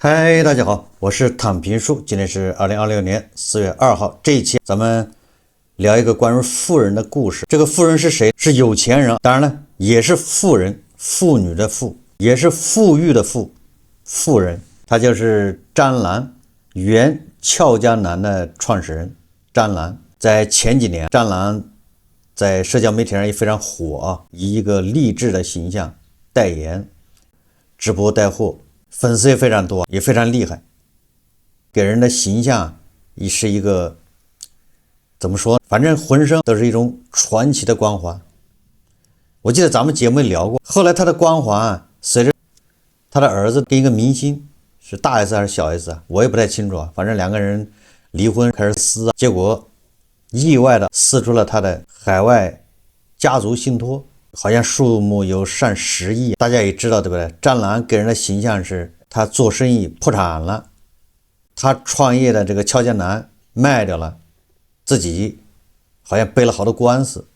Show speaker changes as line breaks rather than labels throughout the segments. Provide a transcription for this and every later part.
嗨，大家好，我是躺平叔，今天是2026年4月2号。这一期咱们聊一個關於富人的故事。這個富人是誰？是有錢人，當然了，也是富人，婦女的婦，也是富裕的富人。他就是詹蘭，原俏江南的創始人詹蘭。在前幾年，詹蘭在社交媒體上也非常火啊，以一個勵志的形象代言，直播帶貨。粉絲也非常多，也非常厲害，給人的形象也是一個怎麼說，反正渾身都是一種傳奇的光環。我記得咱們節目也聊過，後來他的光環隨着他的兒子跟一個明星，是大 S 還是小 S 啊，我也不太清楚啊，反正兩個人離婚開始撕，結果意外的撕出了他的海外家族信託，好像數目有上10億，大家也知道對不對？詹蘭給人的形象是他做生意破產了，他創業的這個俏江南賣掉了，自己好像背了好多官司，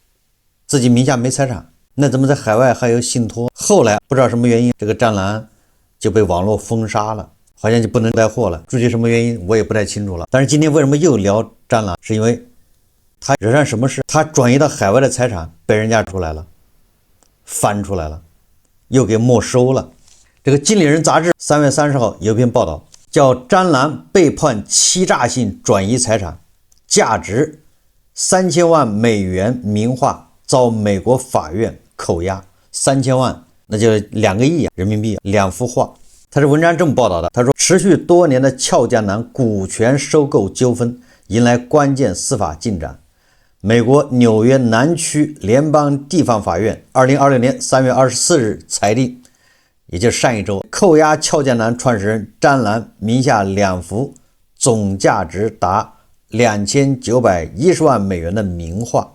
自己名下沒財產，那怎麼在海外還有信託？後來不知道什麼原因，這個詹蘭就被網絡封殺了，好像就不能帶貨了，具體什麼原因我也不太清楚了。但是今天為什麼又聊詹蘭？是因為他惹上什麼事？他轉移到海外的財產被人家出來了，翻出來了，又給沒收了。這個《經理人》雜誌3月30號有篇報道，叫詹蘭被判欺詐性轉移財產，價值3000萬美元名畫遭美國法院扣押。3000萬，那就2個億人民幣，2幅畫。他這文章這麼報道的，他說持續多年的俏江南股權收購糾紛迎來關鍵司法進展。美國紐約南區聯邦地方法院2026年3月24日裁定，也就是上一周，扣押俏江南創始人詹蘭名下2幅總價值達2910萬美元的名畫，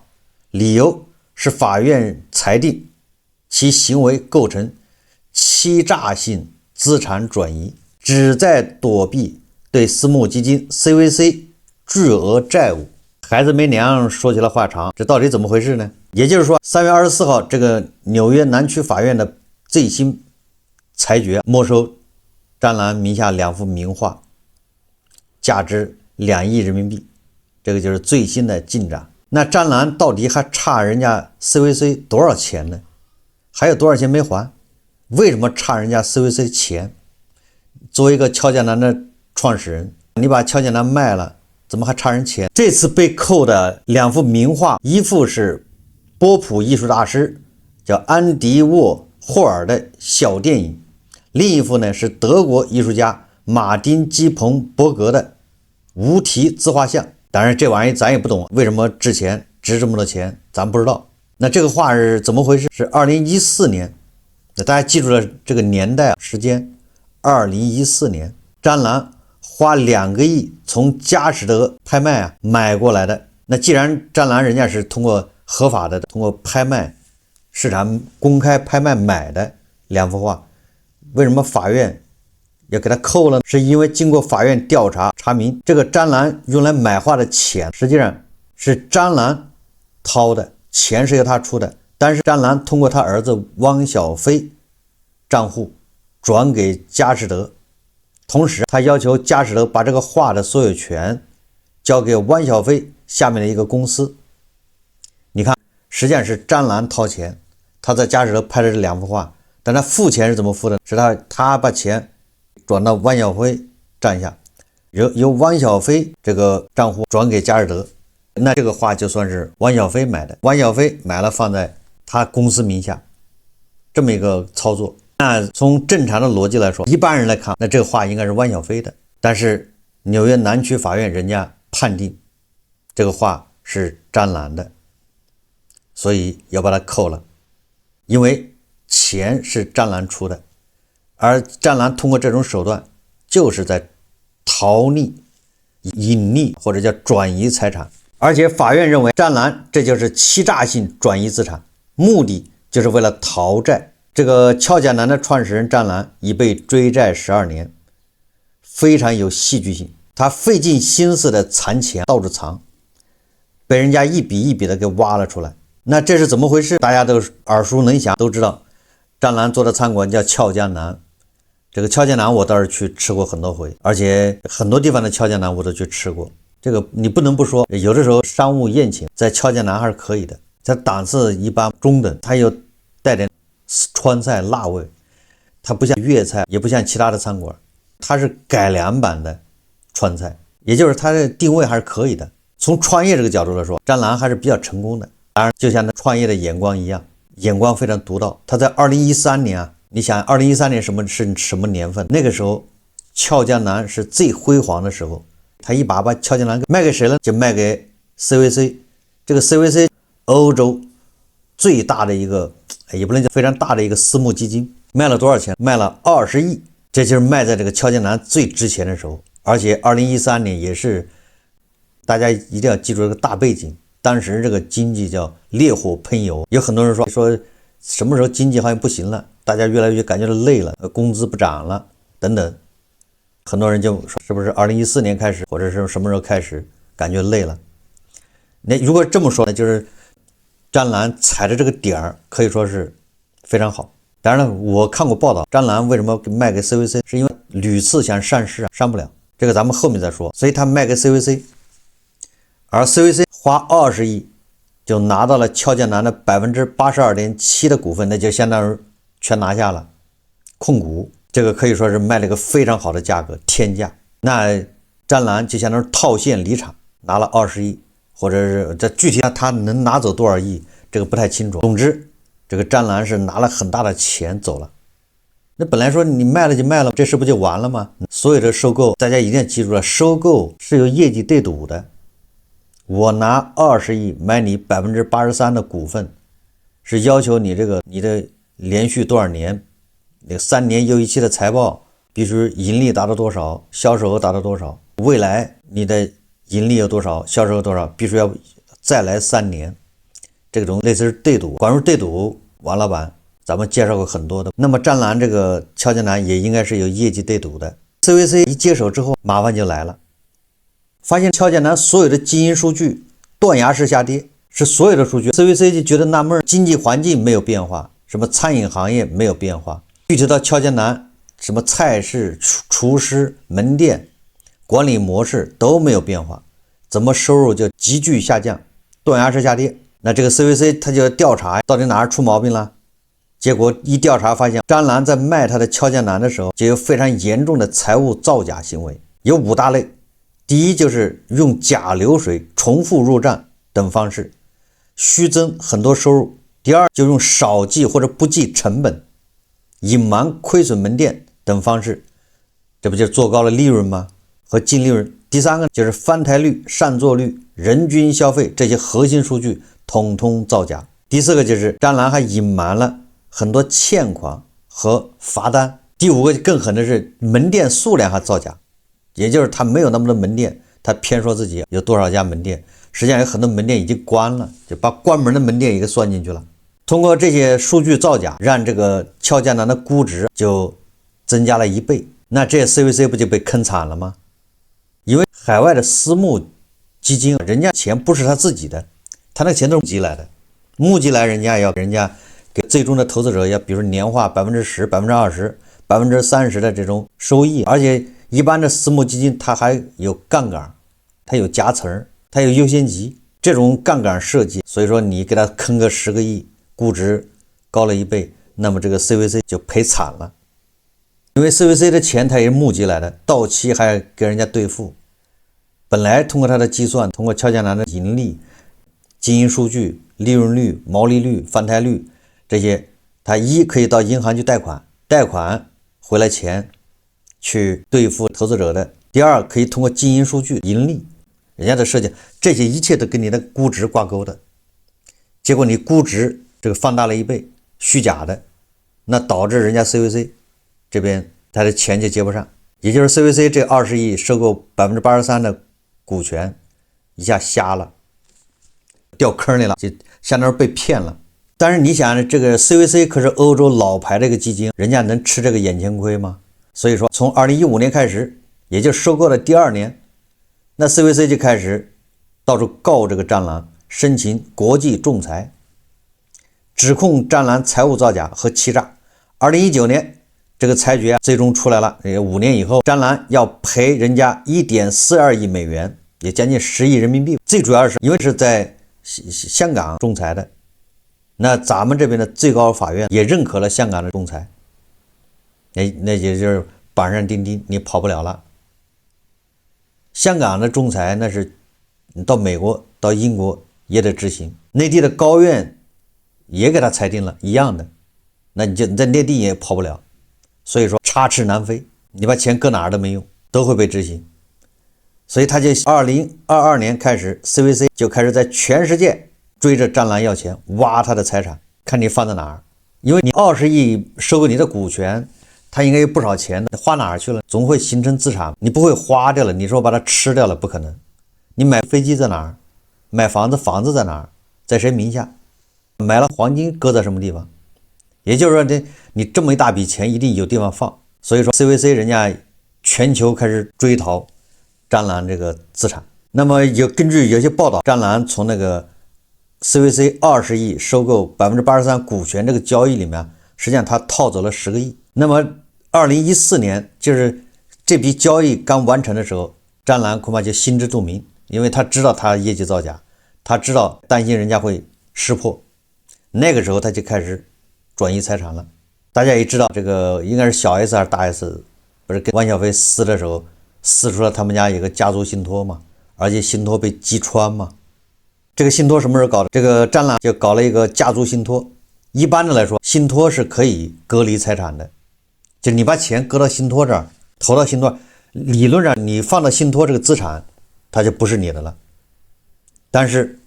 理由是法院裁定其行為構成欺詐性資產轉移，旨在躲避對私募基金 CVC 巨額債務。孩子沒娘，說起來話長，這到底怎麼回事呢？也就是說，3月24號，這個紐約南區法院的最新裁決，沒收詹蘭名下2幅名畫，價值2億人民幣，這個就是最新的進展。那詹蘭到底還差人家 CVC 多少錢呢？還有多少錢沒還？為什麼差人家 CVC 錢？作為一個俏江南的創始人，你把俏江南賣了，怎麼還差人錢？這次被扣的2幅名畫，一幅是波普藝術大師叫安迪沃霍爾的小電影，另一幅呢是德國藝術家馬丁基彭伯格的無題自畫像。當然這玩意咱也不懂，為什麼值錢，值這麼多錢咱不知道。那這個畫是怎麼回事？是2014年，那大家記住了這個年代時間，2014年詹蘭花2個億從佳士得拍賣買過來的。那既然詹蘭人家是通過合法的，通過拍賣市場公開拍賣買的2幅畫，為什麼法院要給他扣了？是因為經過法院調查明，這個詹蘭用來買畫的錢實際上是詹蘭掏的，錢是由他出的，但是詹蘭通過他兒子汪小菲賬戶轉給佳士得。同時他要求佳士得把這個畫的所有權交給汪小菲下面的一個公司。你看，實際上是詹蘭掏錢，他在佳士得拍的這2幅畫，但他付錢是怎麼付的？是他把錢轉到汪小菲賬下，由汪小菲這個賬戶轉給佳士得，那這個畫就算是汪小菲買的，汪小菲買了放在他公司名下，這麼一個操作。那從正常的邏輯來說，一般人來看，那這個畫應該是汪小菲的，但是紐約南區法院人家判定這個畫是詹蘭的，所以要把它扣了，因為錢是詹蘭出的，而詹蘭通過這種手段就是在逃匿、隱匿或者叫轉移財產，而且法院認為詹蘭這就是欺詐性轉移資產，目的就是為了逃債。這個俏江南的創始人詹蘭已被追債12年，非常有戲劇性。他費盡心思的藏錢，到處藏，被人家一筆一筆的給挖了出來。那這是怎麼回事？大家都耳熟能詳，都知道。詹蘭做的餐館叫俏江南，這個敲剑南我倒是去吃過很多回，而且很多地方的敲剑南我都去吃过。这个你不能不说，有的时候商務宴請在敲剑南還是可以的，它檔次一般中等，它又帶點川菜辣味，它不像粵菜，也不像其他的餐館，它是改良版的川菜，也就是它的定位還是可以的。從創業這個角度來說，詹蘭還是比較成功的。當然就像他創業的眼光一樣，眼光非常獨到。他在2013年啊，你想2013年是什麼年份？那個時候敲劍南是最輝煌的時候，他一把敲劍南賣給誰了？就賣給 CVC。 這個 CVC 歐洲最大的一個，也不能叫非常大的一個私募基金，賣了多少錢？賣了20億，這就是賣在這個敲劍南最值錢的時候。而且2013年也是大家一定要記住這個大背景，當時這個經濟叫烈火噴油，有很多人說什麼時候經濟好像不行了，大家越來越感覺到累了，工資不漲了等等，很多人就說是不是2014年開始，或者是什麼時候開始感覺累了。那如果這麼說呢，就是詹蘭踩的這個點兒可以說是非常好。當然了，我看過報道，詹蘭為什麼賣給 CVC， 是因為屢次想上市上不了，這個咱們後面再說，所以他賣給 CVC。而 CVC 花20億就拿到了敲劍南的 82.7% 的股份，那就相當於全拿下了控股，這個可以說是賣了一個非常好的價格，天價。那詹蘭就相當於套現離場，拿了20億，或者是這具體他能拿走多少億，這個不太清楚。總之這個詹蘭是拿了很大的錢走了。那本來說你賣了就賣了，這事不就完了嗎？所有的收購大家一定要記住了，收購是有業績對賭的。我拿20億買你 83% 的股份，是要求你的連續多少年，那個3年又一期的財報必須盈利達到多少，銷售額達到多少，未來你的盈利有多少，銷售額多少，必須要再來3年，這種類似是對賭。關於對賭，王老闆咱們介紹過很多的。那麼詹蘭這個敲劍南也應該是有業績對賭的。CVC 一接手之後，麻煩就來了。發現敲劍南所有的經營數據斷崖式下跌，是所有的數據 CVC 就覺得納悶，經濟環境沒有變化，什麼餐飲行業沒有變化，具體到敲劍南什麼菜市、廚師、門店管理模式都沒有變化，怎麼收入就急劇下降，斷崖式下跌？那這個 CVC 他就要調查到底哪兒出毛病了。結果一調查發現，詹蘭在賣他的敲劍南的時候就有非常嚴重的財務造假行為，有5大類。第一就是用假流水、重複入賬等方式虛增很多收入。第二就用少計或者不計成本、隱瞞虧損門店等方式，這不就做高了利潤嗎？和淨利潤。第三個就是翻台率、上座率、人均消費這些核心數據統統造假。第四個就是詹蘭還隱瞞了很多欠款和罰單。第五個更狠的是門店數量還造假。也就是他沒有那麼多門店，他偏說自己有多少家門店，實際上有很多門店已經關了，就把關門的門店也給算進去了。通過這些數據造假，讓這個敲劍南的估值就增加了1倍。那這些 CVC 不就被坑慘了嗎？因為海外的私募基金，人家錢不是他自己的，他那個錢都是募集來的，募集來人家給最終的投資者要，比如年化10%、20%、30%的這種收益，而且一般的私募基金它還有槓桿，它有夾層，它有優先級，這種槓桿設計，所以說你給它坑個10個億，估值高了1倍，那麼這個 CVC 就賠慘了。因為 CVC 的錢它也是募集來的，到期還給人家兌付。本來通過它的計算，通過敲劍南的盈利、經營數據、利潤率、毛利率、翻台率這些，它一可以到銀行去貸款回來錢去兌付投資者的。第二，可以通過經營數據盈利，人家的設計，這些一切都跟你的估值掛鈎的。結果你估值這個放大了1倍，虛假的，那導致人家 CVC 這邊他的錢就接不上，也就是 CVC 這20億收購 83% 的股權一下瞎了，掉坑裡了，就相當於被騙了。但是你想，這個 CVC 可是歐洲老牌的一個基金，人家能吃這個眼前虧嗎？所以說，從2015年開始，也就收購了第2年，那 CVC 就開始到處告這個詹蘭，申請國際仲裁，指控詹蘭財務造假和欺詐。2019年，這個裁決最終出來了，5年以後，詹兰要賠人家1.42億美元，也将近10亿人民幣。最主要是因為是在香港仲裁的，那咱们這邊的最高法院也認可了香港的仲裁，那也就是板上釘釘，你跑不了了。香港的仲裁那是你到美國到英國也得執行，內地的高院也給他裁定了一樣的，那你在內地也跑不了。所以說插翅難飛，你把錢擱哪兒都沒用，都會被執行。所以他就2022年開始 CVC 就開始在全世界追着詹蘭要錢，挖他的財產，看你放在哪兒。因為你20億收購你的股權，他應該有不少錢的，花哪兒去了？總會形成資產，你不會花掉了，你說把它吃掉了，不可能。你買飛機在哪兒？買房子在哪兒？在誰名下？買了黃金擱在什麼地方？也就是說，你這麼一大筆錢一定有地方放。所以說 CVC 人家全球開始追討詹蘭這個資產。那麼根據有些報道，詹蘭從那個 CVC 20億收購83%股權這個交易裡面，實際上他套走了10個億。那麼2014年就是這筆交易剛完成的時候，詹蘭恐怕就心知肚明，因為他知道他業績造假，他知道擔心人家會識破，那個時候他就開始轉移財產了。大家也知道，這個應該是小 S 還是大 S， 不是跟汪小菲撕的時候撕出了他們家有個家族信託嘛，而且信託被擊穿嘛。這個信託什麼時候搞的？這個詹蘭就搞了一個家族信託。一般的來說，信託是可以隔離財產的，就你把錢擱到信託這兒，投到信託，理論上你放到信託這個資產，它就不是你的了。但是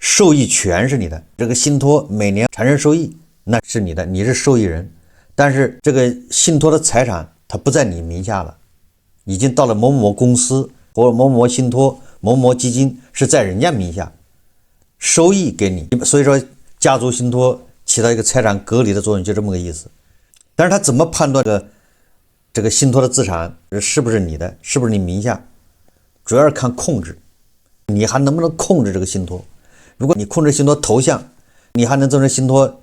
受益權是你的，這個信託每年產生收益，那是你的，你是受益人。但是這個信託的財產它不在你名下了，已經到了某某公司或者某某信託、某某基金是在人家名下，收益給你。所以说家族信託起到一個財產隔離的作用，就這麼個意思。但是他怎麼判斷這個信託的資產是不是你的，是不是你名下，主要是看控制，你還能不能控制這個信託。如果你控制信託投向，你還能从这信託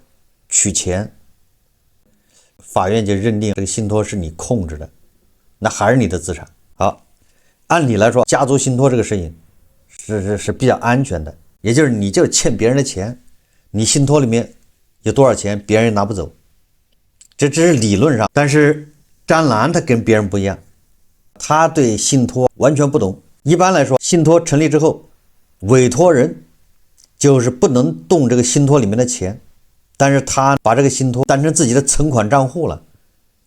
取錢，法院就認定這個信託是你控制的，那還是你的資產。好，按理來說，家族信託這個事情是比較安全的，也就是你就欠別人的錢，你信託裡面有多少錢，別人也拿不走，這只是理論上。但是詹蘭他跟別人不一樣，他對信託完全不懂。一般來說，信託成立之後，委託人就是不能動這個信託裡面的錢。但是他把這個信託當成自己的存款賬戶了，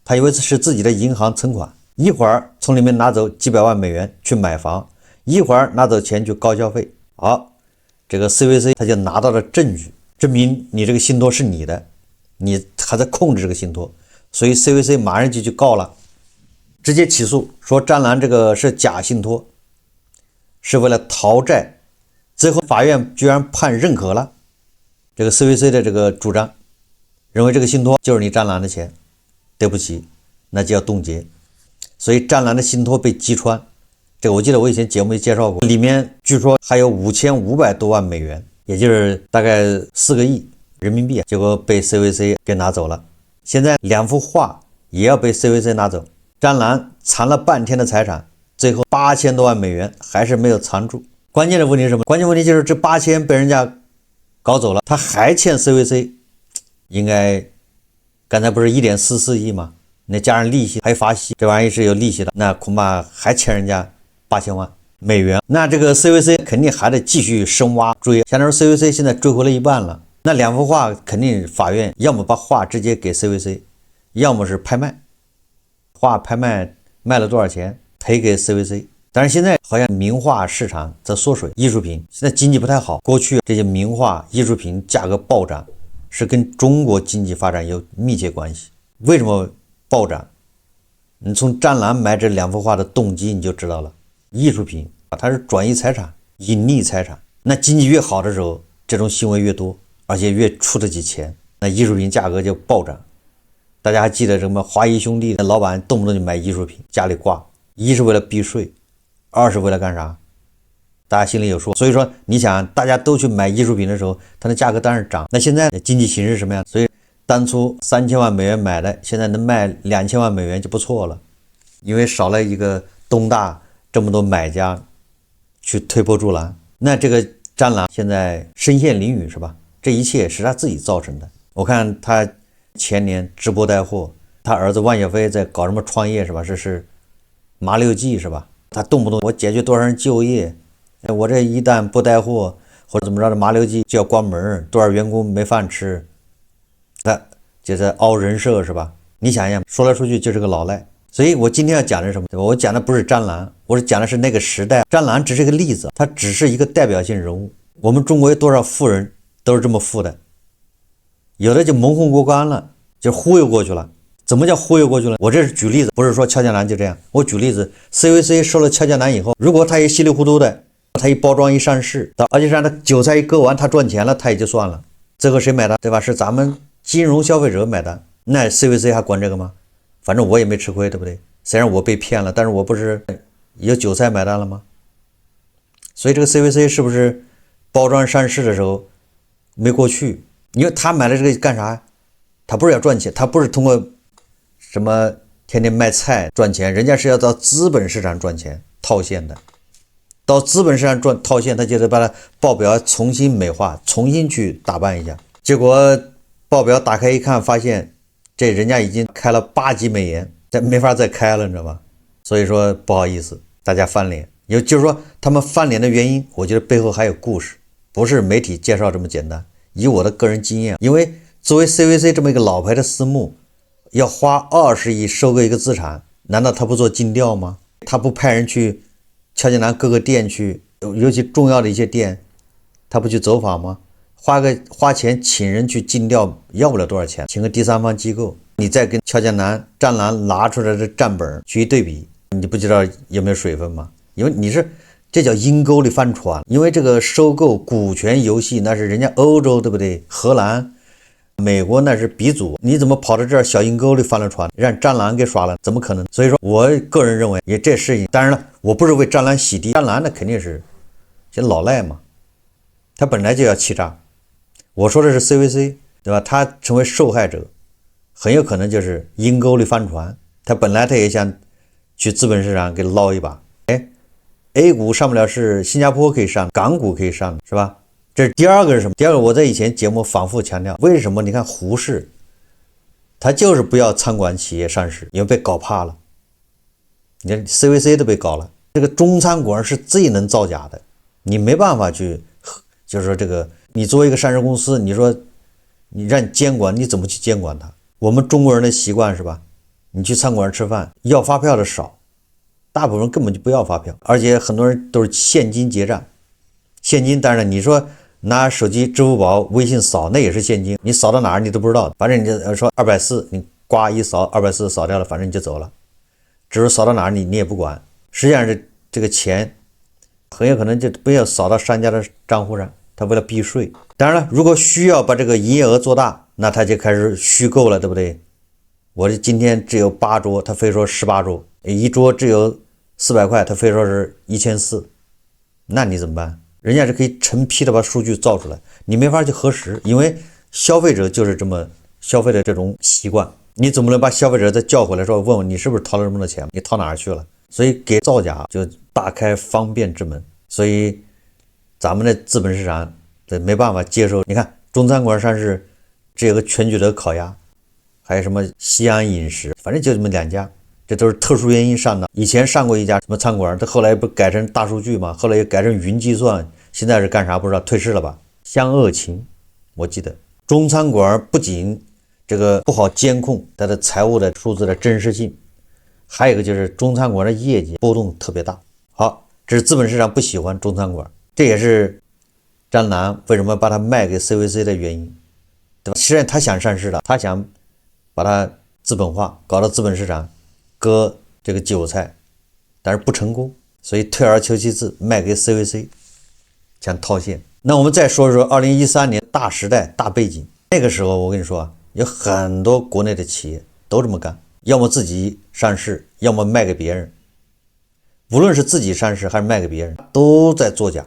他以為是自己的銀行存款，一會兒從裡面拿走幾百萬美元去買房，一會兒拿走錢去高消費。好，這個 CVC 他就拿到了證據，證明你這個信託是你的，你還在控制這個信託，所以 CVC 馬上就去告了，直接起訴說詹蘭這個是假信託，是為了逃債。最後法院居然判認可了這個 CVC 的這個主張，認為這個信託就是你詹蘭的錢，對不起，那就要凍結。所以詹蘭的信託被擊穿，這個我記得我以前節目也介紹過，裡面據說還有5500多萬美元，也就是大概4個億人民幣，結果被 CVC 給拿走了。現在2幅畫也要被 CVC 拿走，詹蘭藏了半天的財產，最後8000多萬美元還是沒有藏住。關鍵的問題是什麼？關鍵問題就是這8000被人家搞走了，他還欠 CVC， 應該剛才不是1.44億嗎？那加上利息還罰息，這玩意是有利息的，那恐怕還欠人家8000萬美元。那這個 CVC 肯定還得繼續深挖追，相當於 CVC 現在追回了一半了。那2幅畫肯定法院要麼把畫直接給 CVC， 要麼是拍賣，畫拍賣賣了多少錢賠給 CVC。但是現在好像名畫市場在縮水，藝術品現在經濟不太好。過去這些名畫藝術品價格暴漲，是跟中國經濟發展有密切關係。為什麼暴漲？你從詹蘭買這2幅畫的動機你就知道了。藝術品它是轉移財產、隱匿財產，那經濟越好的時候，這種行為越多，而且越出得起錢，那藝術品價格就暴漲。大家還記得什麼華誼兄弟的老闆動不動就買藝術品家裡掛，一是為了避稅，2是為了幹啥？大家心裡有數。所以說你想大家都去買藝術品的時候，它的價格當然漲。那現在的經濟形勢是什麼樣？所以当初3000萬美元買的，現在能賣2000萬美元就不錯了，因為少了一個東大這麼多買家去推波助瀾。那這個戰狼現在身陷囹圄是吧？這一切是他自己造成的。我看他前年直播帶貨，他兒子萬小飛在搞什麼創業是吧？這是麻六記是吧？他動不動我解決多少人就業，我這一旦不帶貨或者怎麼着的，麻六记就要關門，多少員工沒飯吃，他就在凹人設是吧？你想想，說來說去就是個老賴。所以我今天要講的是什么？对吧？我講的不是戰狼，我是講的是那個時代。戰狼只是一個例子，它只是一個代表性人物。我們中國有多少富人都是這麼富的，有的就蒙混過關了，就忽悠過去了。怎麼叫忽悠過去了？我這是舉例子，不是說俏江南就這樣。我舉例子 ，CVC 收了俏江南以後，如果他一稀里糊涂的，他一包裝一上市，而且讓他韭菜一割完，他賺錢了，他也就算了。最後誰買單？对吧？是咱們金融消費者買單。那 CVC 還管這個嗎？反正我也沒吃虧，對不對？雖然我被騙了，但是我不是有韭菜買單了嗎？所以這個 CVC 是不是包裝上市的時候沒過去？因為他買了這個幹啥？他不是要賺錢，他不是通過什麼天天賣菜賺錢，人家是要到資本市場賺錢套現的。到資本市場賺套現，他就得把它報表重新美化，重新去打扮一下。結果報表打開一看，發現這人家已經開了8級美元，這沒法再開了，你知道吧？所以說不好意思，大家翻臉。也就是說，他們翻臉的原因，我覺得背後還有故事，不是媒體介紹這麼簡單。以我的個人經驗，因為作為 CVC 這麼一個老牌的私募，要花20億收購一個資產，難道他不做盡調嗎？他不派人去俏江南各個店去，尤其重要的一些店，他不去走訪嗎？花錢請人去盡調，要不了多少錢，請個第三方機構，你再跟俏江南、戰狼拿出來的賬本去一對比，你不知道有沒有水分嗎？因為這叫陰溝裡翻船。因為這個收購股權遊戲那是人家歐洲，對不對？荷蘭、美國那是鼻祖，你怎麼跑到這兒小陰溝裡翻了船，讓戰狼給耍了？怎麼可能？所以說我個人認為，也這事情，當然了，我不是為戰狼洗地，戰狼那肯定是这老賴嘛，他本來就要欺詐。我說的是 CVC， 對吧？他成為受害者，很有可能就是陰溝裡翻船。他本來他也想去資本市場給撈一把，A 股上不了市，新加坡可以上，港股可以上，是吧？這是第二個是什麼？第二個我在以前節目反覆強調，為什麼你看胡適，他就是不要餐館企業上市，因為被搞怕了。你看 CVC 都被搞了，這個中餐館是最能造假的，你沒辦法去，就是說這個。你作為一個上市公司，你說你讓你監管，你怎麼去監管它？我們中國人的習慣是吧？你去餐館吃飯，要發票的少，大部分人根本就不要發票，而且很多人都是現金結賬。現金當然你說拿手機、支付寶、微信掃，那也是現金，你掃到哪兒你都不知道，反正你就說240，你呱一掃240掃掉了，反正你就走了，只是掃到哪兒你也不管。實際上這個錢很有可能就不要掃到商家的賬戶上。他為了避稅，當然了，如果需要把這個營業額做大，那他就開始虛構了，對不對？我這今天只有8桌，他非說18桌，一桌只有400塊，他非說是1400，那你怎麼辦？人家是可以成批的把數據造出來，你沒法去核實，因為消費者就是這麼消費的這種習慣，你總不能把消費者再叫回來說，問問你是不是掏了這麼多錢，你掏哪兒去了？所以給造假就打開方便之門，所以咱們的資本市場这沒辦法接受。你看中餐館上市，只有個全聚德烤鴨，還有什麼西安飲食，反正就這麼2家，這都是特殊原因上的。以前上過一家什麼餐館，它後來不改成大數據嗎？後來又改成雲計算，現在是幹啥不知道，退市了吧？湘鄂情，我記得中餐館不僅這個不好監控它的財務的數字的真實性，還有一個就是中餐館的業績波動特別大。好，這是資本市場不喜歡中餐館。這也是戰狼為什麼把它賣給 CVC 的原因，對吧？實際上他想上市的，他想把它資本化，搞到資本市場割這個韭菜，但是不成功，所以退而求其次賣給 CVC， 想套現。那我們再說說2013年大時代大背景，那個時候我跟你說啊，有很多國內的企業都這麼幹，要麼自己上市，要麼賣給別人。無論是自己上市還是賣給別人，都在作假。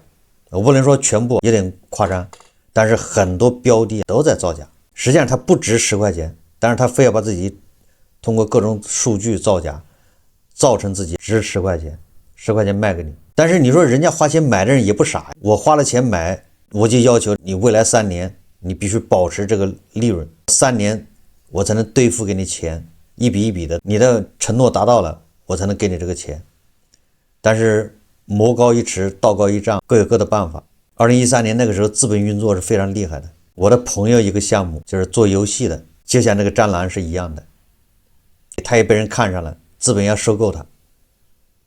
我不能說全部，有點誇張，但是很多標的都在造假。實際上它不值10塊錢，但是他非要把自己通過各種數據造假，造成自己值10塊錢，10塊錢賣給你。但是你說人家花錢買的人也不傻，我花了錢買，我就要求你未來3年你必須保持這個利潤，3年我才能兑付給你錢，一筆一筆的，你的承諾達到了，我才能給你這個錢。但是魔高一尺，道高一丈，各有各的辦法。2013年那個時候資本運作是非常厲害的。我的朋友一個項目就是做遊戲的，就像那個專欄是一樣的，他也被人看上了，資本要收購他，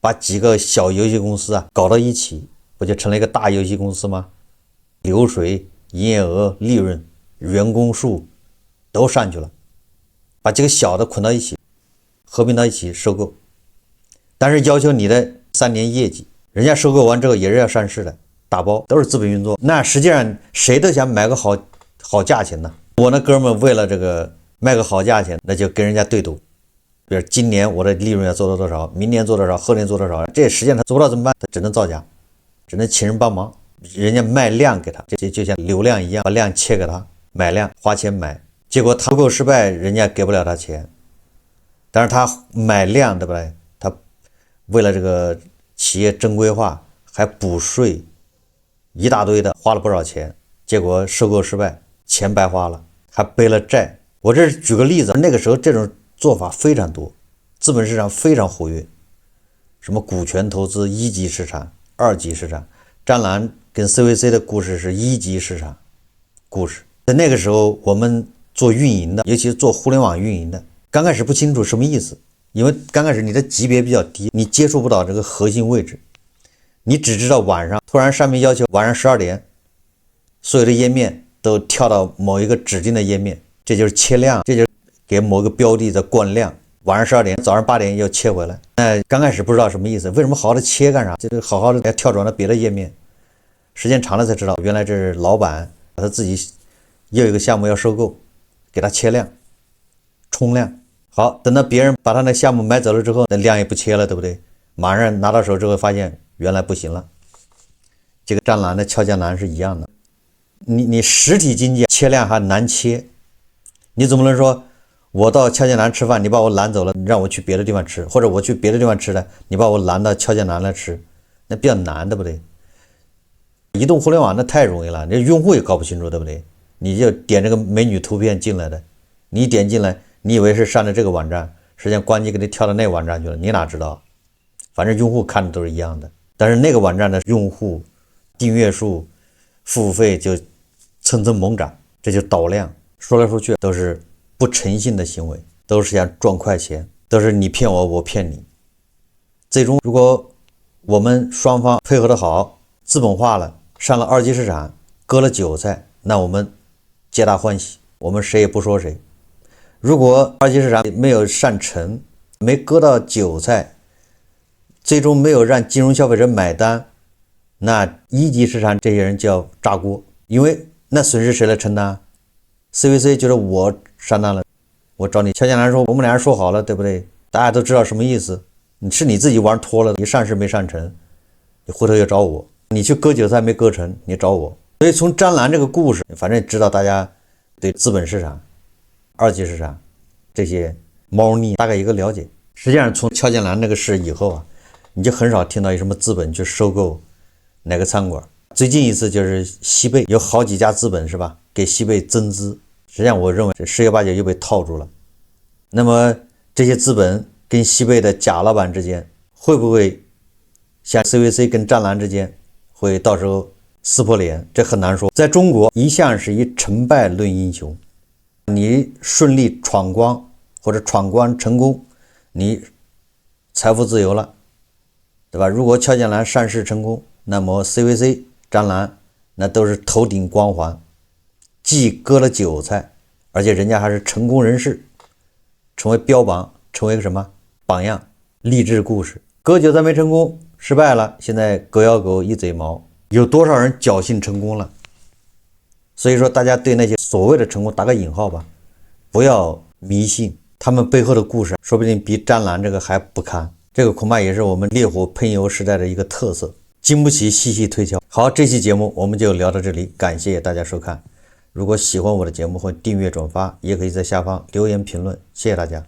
把幾個小遊戲公司啊搞到一起，不就成了一個大遊戏公司嗎？流水、營業額、利潤、員工數都上去了，把幾個小的捆到一起，合併到一起收購，但是要求你的3年業績，人家收购完之後也是要上市的，打包都是資本運作。那實際上誰都想买個好價錢呢。我那哥們为了这個賣個好價錢，那就跟人家對賭，比如今年我的利潤要做到多少，明年做多少，後年做多少，這實際上他做不到怎麼辦？他只能造假，只能請人幫忙，人家賣量給他，這就像流量一樣，把量切給他，買量花錢買，結果他收購失敗，人家給不了他錢，但是他買量，對不對？他為了這個企業正規化還補稅一大堆的，花了不少錢，結果收購失敗，錢白花了，還背了債。我這舉個例子，那個時候這種做法非常多，資本市場非常活躍，什麼股權投資1級市場、2級市場，專欄跟 CVC 的故事是1級市場故事。在那個時候我們做運營的，尤其是做互聯網運營的，剛開始不清楚什麼意思，因為剛開始你的級別比較低，你接觸不到這個核心位置，你只知道晚上突然上面要求晚上12點所有的頁面都跳到某一個指定的頁面，這就是切量，這就是給某個標的的灌量，晚上12點早上8點又切回來。那剛開始不知道什麼意思，為什麼好好的切幹啥？就是好好的要跳轉到別的頁面，時間長了才知道，原來這是老闆他自己又有一個項目要收購，給他切量衝量。好，等到別人把他那項目買走了之後，那量也不切了，對不對？馬上拿到手之後發現原來不行了。這個專欄的俏江南是一樣的，你實體經濟切量還難切，你總不能說我到俏江南吃飯，你把我攔走了，你讓我去別的地方吃，或者我去別的地方吃了，你把我攔到俏江南來吃，那比較難，對不對？移動互聯網那太容易了，你用戶也搞不清楚，對不對？你就點這個美女圖片進來的，你點進來，你以為是上的這個網站，實際上關機給你跳到那個網站去了，你哪知道？反正用戶看的都是一樣的，但是那個网站的用戶訂閱數付費就蹭蹭猛漲，這就導量，說來說去都是不誠信的行為，都是想賺快錢，都是你騙我，我騙你。最終如果我們雙方配合的好，資本化了，上了2級市場，割了韭菜，那我們皆大歡喜，我們誰也不說誰。如果2級市場沒有上成，沒割到韭菜，最終沒有讓金融消費者買單，那1級市場這些人就要炸鍋，因為那損失誰來承擔？ CVC 覺得我上當了，我找你俏江南說我們倆人說好了，對不對？大家都知道什麼意思，你是你自己玩脫了，你上市沒上成，你回頭又找我，你去割韭菜沒割成，你找我。所以從專欄這個故事，反正知道大家對資本市場、2級市場這些貓膩大概一個了解。實際上從俏江南那個事以後啊，你就很少聽到有什麼資本去收購哪個餐館。最近一次就是西貝，有好幾家資本是吧，給西貝增資，實際上我認為這十有八九又被套住了。那麼這些資本跟西貝的假老板之間會不會像 CVC 跟專欄之間會到時候撕破臉？這很難說。在中國一向是以成敗論英雄，你順利闖關或者闖關成功，你財富自由了，對吧？如果俏江南上市成功，那麼 CVC 專欄那都是頭頂光環，既割了韭菜，而且人家還是成功人士，成為標榜，成為個什麼榜樣勵志故事。割韭菜沒成功，失敗了，現在狗咬狗一嘴毛，有多少人僥倖成功了？所以說大家對那些所謂的成功打個引號吧，不要迷信，他們背後的故事說不定比專欄這個還不堪。這個恐怕也是我們烈火噴油時代的一個特色，經不起細細推敲。好，這期節目我們就聊到這裡，感謝大家收看。如果喜歡我的節目，或訂閱轉發，也可以在下方留言評論。謝謝大家。